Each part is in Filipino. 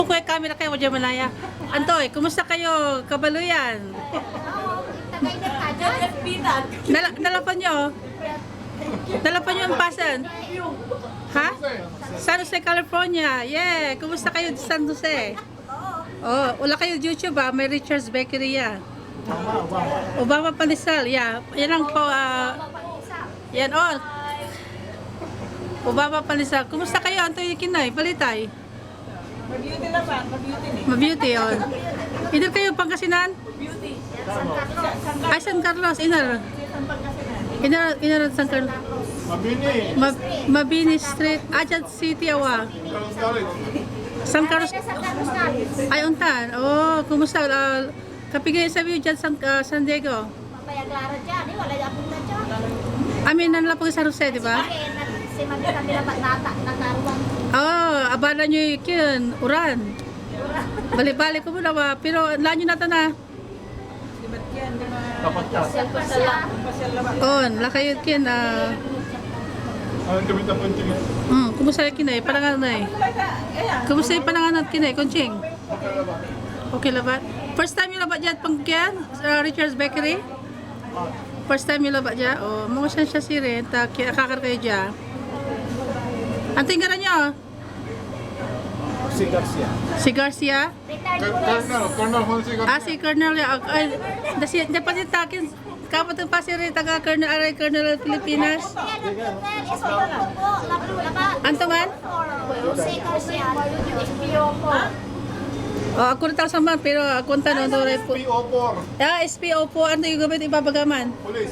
Kuya camera kayo, Wadya Malaya. Antoy, kumusta kayo? Kabaluyan? Nalapan nyo? Nalapan nyo ang pasan? Ha? San Jose, California. Yeah, kumusta kayo sa San Jose? Oh, wala kayo YouTube ah, may Richard's Bakery ya. Obama Pandesal, yeah. Yan ang po, yan on. Obama Pandesal. Kumusta kayo, Antoy Kinay? Balitay? Mabeauty na ba? Mabeauty ni. Mabeauty, on. Hindi kayo Pangasinan? Beauty. Ay, San Carlos, Inar. Inar San Carlos. Mabini. Mabini Street, Ajat City, awa. San Carlos. Ay, untan. Oh, kumusta? Kapigay sa view dyan San Diego. Payaglara dyan, wala yung apunta dyan. Amin, nanlapag sa Jose, di ba? Si Magda kami dapat nakaruang. Oh, abala nyo yun, uran. Balik-balik ko muna ba? Pero lanyo na ito na. Di ba't yan? Di ba? Tapat ka. Pasyal na ba? On, lakayot kin. Ang gawin na punching. Kumusta yung kinay? Panangan na eh. Kumusta yung panangan at kinay? Konching? Okay labat? First time yung labat dyan pang kyan? Richard's Bakery? First time yung labat dyan? Oh, mga siya si Ren. Kakar kayo dyan. Ang tinggaran nyo? Si Garcia. Si Garcia? Colonel Jose Garcia. Si Colonel. Ay, dapat yung takin. Kapag yung pasiri, taga Colonel Aray, Colonel Pilipinas. Antongan? Oh, ako na sa man, pero ako na tanong doon po. SPO4. SPO po, ano yung gabit ibabagaman? Police.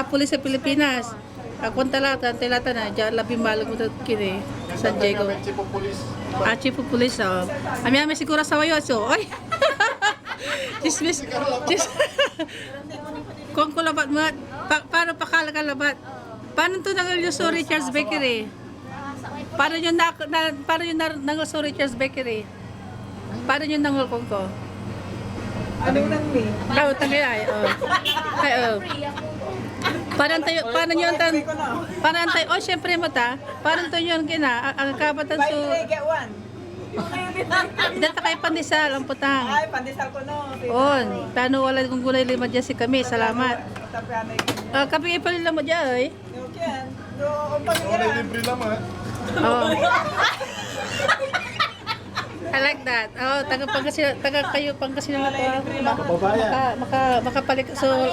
Pulis sa Pilipinas. Ako na tilata na, dyan labing balag mo ito kini, San Diego. Chief of Police. Chief of Police, oh. Ami siguro sa wayo, so, oy! Chismis, kung ko labat mo, paano pakala ka labat? Paano ito nangaluso Richard's Bakery? Paano yun nangaluso Richard's Bakery? Paano yun nangulkong ko? Anong nang ni? Utang kaya ay, oh. Ay, oh. Paano yun syempre mata, paano to yun kina, ang kabatan Buy so, 3, get 1. data kay Pandesal, ang putang. Ay, pandesal ko no. On, paano wala kong gulay lima dyan si kami, salamat. Tapi anay ko. Kapag ipalila mo dyan, ay. Okay yan. Do, ang Wala pangira. libre lang ha. Oh. I like that. Oh, taga kayo Pangasinan na to. Makapalik so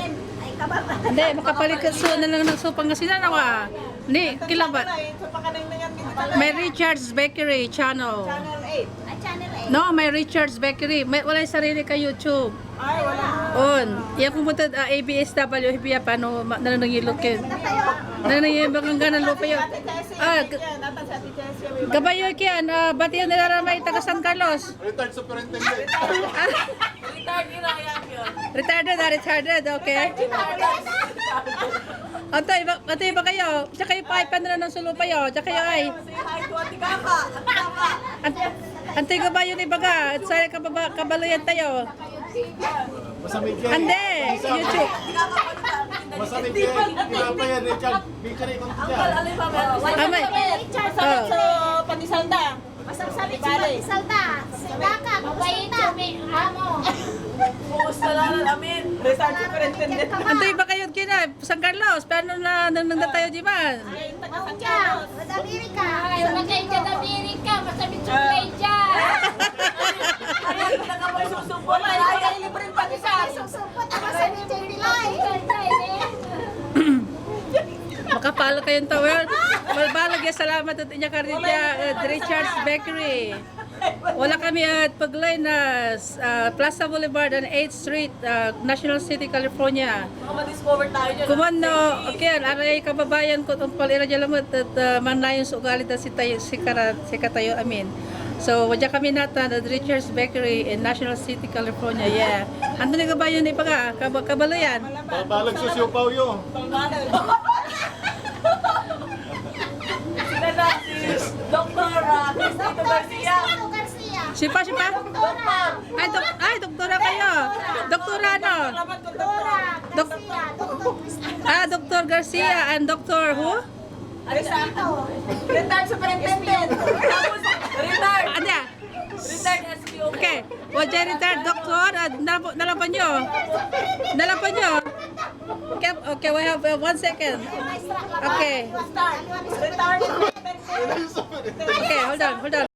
hindi, makapalik so na lang ng so Pangasinan awa. Ni kilabat. Sa pakanay na yan. May Richard's Bakery channel. Channel 8. Channel 8. No, may Richard's Bakery. Wala yung sarili ka YouTube. Ay, wala. On. Yan pumunta ABSW hibiya paano nanangilokin. Nanangilokin ka ng lupa yun. Gabayo kiyan, bati yung nilaramay taga San Carlos. Retired superintendent. Retarded, okay. Antay ba kayo? Tsaka kayo pa, na ng sulo pa yun. Tsaka kayo ay. Antay ka ba yun ibaga? At sa'yo kabaluyan tayo. Masamig yan. Ande, YouTube. Masamig yan. Pinapa yan, Richard. Bakery kung siya. Amay. So, pandesal na. Masam-sabi si Salta. Sindaka, kabayita, may amo. Research superintendent. Antay ba kayo kina? San Carlos? Paano na nang tayo di ba? Mauja, sa Amerika. Ayaw na kayo dyan Amerika. Masabi chocolate dyan. Wala, ay libre yung pandesal. Susupot ako sa Medjay Pilay. Makapalo kayong tower. Malbalag ya salamat at inya karitya at Richard's Bakery. Wala kami at Paglay na Plaza Boulevard and 8th Street, National City, California. Ma-discover tayo dyan. Kumano, okay, aray kababayan ko itong palira dyan lamot at manlayon sa ugalit at si Katayo Amin. So, wadya kami nata at Richard's Bakery in National City, California. Yeah. Ando na kabayo ni Paga, kabalayan. Balag sa siupaw yun. Sila na, si Dr. Cristo Garcia. Garcia. Sipa. Ay, doktora kayo. Doktora ano? Salamat ko, Dora Dr. Garcia. Dr. Cristo. Dr. Garcia and Dr. who? Retired superintendent. Tapos, retired. Ano? Retired SPO. Okay. Wajah retired doktor. Nalapan nyo. Nalapan nyo. Okay, we have 1 second. Okay. Retired. Okay, hold on.